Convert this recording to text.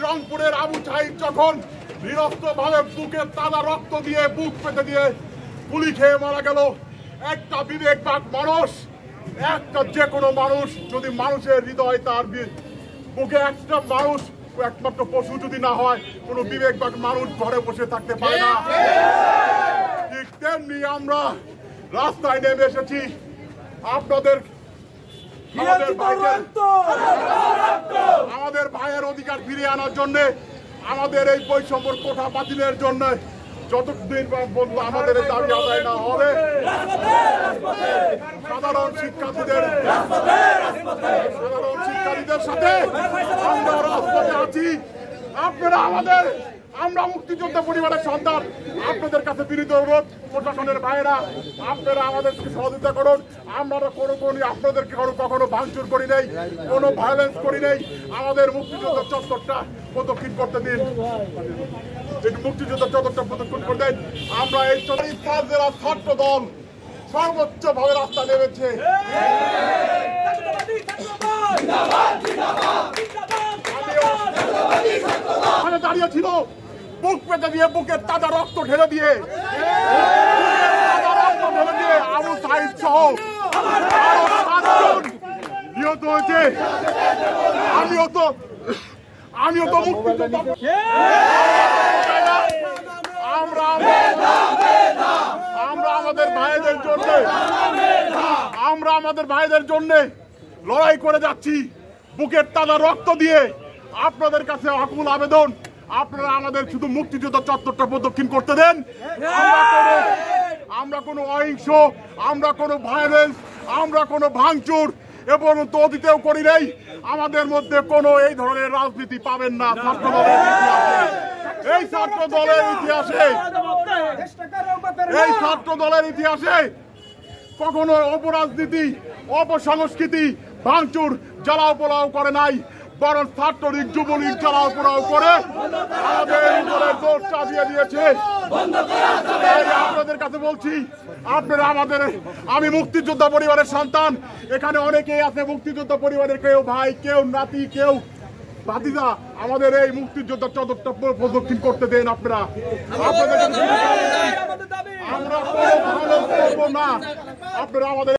রংপুরের আবু সাঈদ যখন নিরস্ত্রভাবে বুকের তাজা রক্ত দিয়ে বুক পেতে দিয়ে গুলি খেয়ে মারা গেল, একটা বিবেকবান মানুষ, একটা যে কোনো মানুষ যদি মানুষের হৃদয় তার বুকে একটা মানুষ একমাত্র পশু যদি না হয় কোনো বিবেকবান মানুষ ঘরে বসে থাকতে পারে না। ঠিক তেমনি আমরা রাস্তায় নেমে এসেছি আমাদের ভাইয়ের অধিকার ফিরিয়ে আনার জন্য, আমাদের এই বৈষম্যর কোঠা বাতিলের জন্য। যতদিন পর্যন্ত আমাদের দাবি আদায় না হবে সাধারণ শিক্ষার্থীদের সাথে আমরা রাজপথে আছি। আমরা মুক্তিযোদ্ধা পরিবারের সন্তান, আপনাদের কাছে বিনীত অনুরোধ, প্রশাসনের ভাইয়েরা আপনারা আমাদেরকে সহযোগিতা করুন। আমরা আপনাদেরকে কখনো ভাঙচুর করি নাই, কোনো ভায়োলেন্স করি নাই। আমাদের মুক্তিযোদ্ধা চত্বরটা প্রদক্ষিণ করতে দিন, মুক্তিযোদ্ধা চত্বরটা প্রদক্ষিণ করে দেন। আমরা এই জেলা ছাত্র দল সর্বোচ্চ ভাবে রাস্তা নেমেছে। দাঁড়িয়ে ছিল বুক পেতে দিয়ে, বুকের তাজা রক্ত ঢেলে দিয়ে আবু সাঈদ সহ নিহত হয়েছে। আমিও তো মুক্তিযোদ্ধা। আমরা আমাদের ভাইদের জন্য লড়াই করে যাচ্ছি বুকের তাজা রক্ত দিয়ে। আপনাদের কাছে আকুল আবেদন, আপনারা আমাদের শুধু মুক্তিযোদ্ধা চত্বরটা প্রদক্ষিণ করতে দেন। আমরা কোনো অহিংস, আমরা কোনো ভায়োলেন্স, আমরা কোনো ভাঙচুর এবং অতীতেও করি নাই। আমাদের মধ্যে কোনো এই ধরনের রাজনীতি পাবেন না। এই ছাত্র দলের ইতিহাসে কখনো অপরাজনীতি, অপসংস্কৃতি, ভাঙচুর, জ্বালাও পোড়াও করে নাই, বরং ছাত্রলীগ, যুবলীগ জ্বালাও পোড়াও করে আমাদের উপরে দোষ চাপিয়ে দিয়েছে। আপনাদের কাছে বলছি, আপনারা আমি মুক্তিযোদ্ধা পরিবারের সন্তান, এখানে অনেকেই আছে মুক্তিযোদ্ধা পরিবারের, কেউ ভাই, কেউ নাতি, কেউ ভাতিজা। আমাদের এই মুক্তিযোদ্ধা চত্বরটা প্রদক্ষিণ করতে দেন। আপনারা আমরা করবো না, আপনারা আমাদের